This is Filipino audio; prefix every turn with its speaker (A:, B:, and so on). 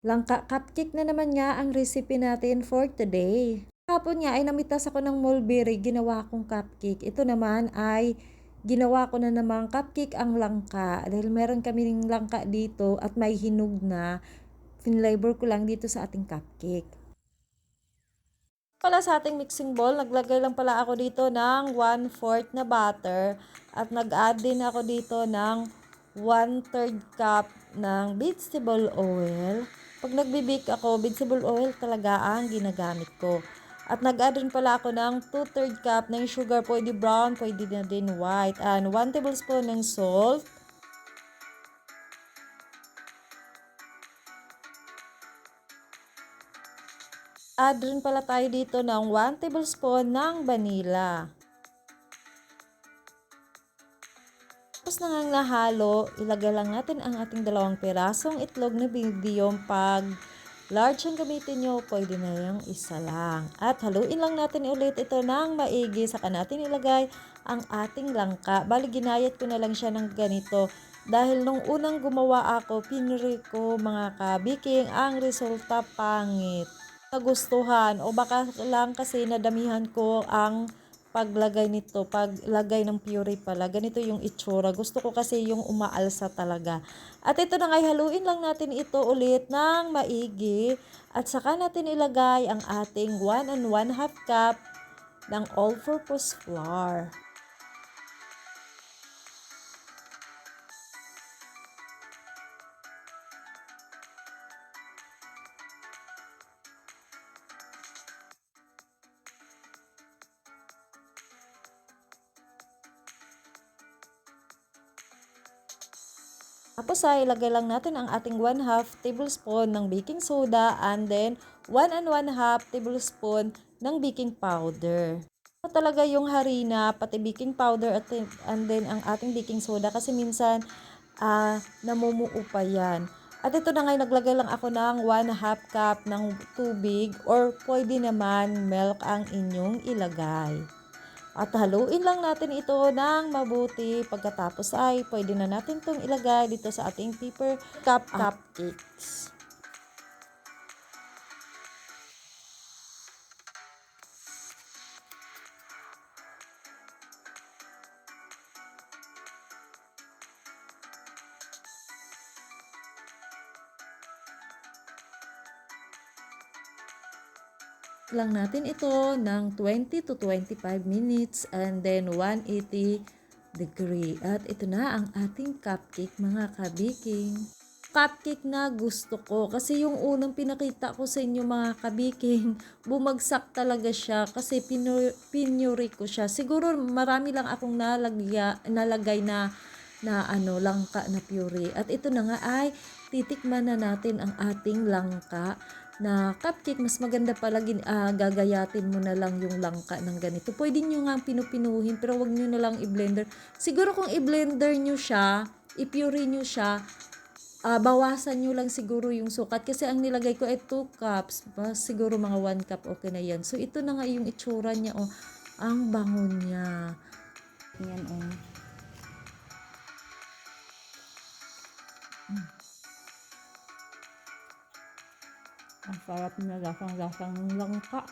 A: Langka cupcake na naman nga ang recipe natin for today. Hapon nga ay namitas ako ng mulberry, ginawa kong cupcake. Ito naman ay ginawa ko na namang cupcake ang langka. Dahil meron kaming langka dito at may hinog na, finlavor ko lang dito sa ating cupcake. Pala sa ating mixing bowl, naglagay lang pala ako dito ng 1/4 na butter at nag-add din ako dito ng 1/3 cup ng vegetable oil. Pag nagbe-bake ako, vegetable oil talaga ang ginagamit ko. At nag-add rin pala ako ng 2/3 cup ng sugar, pwede brown, pwede na din white, and 1 tablespoon ng salt. Add rin pala tayo dito ng 1 tablespoon ng vanilla. Tapos na ngang nahalo, ilagay lang natin ang ating 2 pirasong itlog na medium. Pag large ang gamitin nyo, pwede na yung isa lang. At haluin lang natin ulit ito ng maigi. Saka natin ilagay ang ating langka. Bali, ginayat ko na lang siya ng ganito. Dahil nung unang gumawa ako, pinuri ko mga kabiking, ang resulta pangit. Nagustuhan o baka lang kasi nadamihan ko ang paglagay nito, paglagay ng puree pala, ganito yung itsura. Gusto ko kasi yung umaalsa talaga. At ito na nga, haluin lang natin ito ulit ng maigi. At saka natin ilagay ang ating 1 and 1/2 cup ng all-purpose flour. Tapos ay ilagay lang natin ang ating 1/2 tablespoon ng baking soda and then 1 and 1/2 tablespoon ng baking powder. Ito talaga yung harina, pati baking powder and then ang ating baking soda kasi minsan namumuo pa yan. At ito na nga, naglagay lang ako ng 1/2 cup ng tubig or pwede naman milk ang inyong ilagay. At haluin lang natin ito ng mabuti. Pagkatapos ay pwede na natin itong ilagay dito sa ating paper cup cupcakes. Lang natin ito ng 20 to 25 minutes and then 180 degree. At ito na ang ating cupcake, mga kabiking. Cupcake na gusto ko kasi yung unang pinakita ko sa inyo, mga kabiking, bumagsak talaga siya kasi pinuri ko siya. Siguro marami lang akong nalagay na langka na puree. At ito na nga ay titikman na natin ang ating langka na cupcake. Mas maganda pala gagayatin mo na lang yung langka ng ganito. Pwede nyo nga pinupinuhin pero wag nyo na lang i-blender. Siguro kung i-blender nyo siya, i-puree nyo siya, bawasan nyo lang siguro yung sukat. Kasi ang nilagay ko ay 2 cups. Siguro mga 1 cup okay na yan. So ito na nga yung itsura niya. Oh, ang bango niya. Yan oh. Ang sarap na lasang-lasang ng langka.